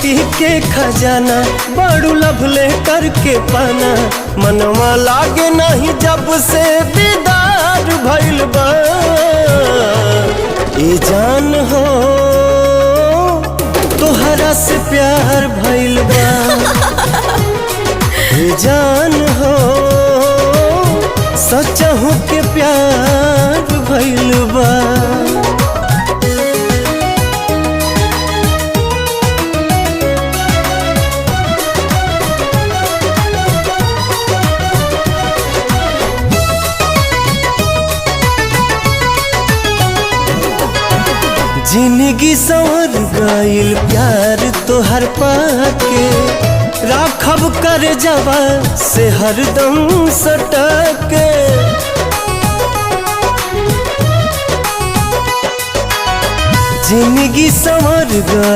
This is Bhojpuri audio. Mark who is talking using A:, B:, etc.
A: ब्यूटी के खजाना बड़ू लभले करके पाना मनवा लागे नहीं जब से दीदार भइल बा। ए जान हो तोहरा से प्यार भइल बा। ए जान हो सचहु के प्यार भइल बा। जिंदगी संवर गइल प्यार तोहर पाके राखब कर जवा से हरदम सटके। जिंदगी संवर गइल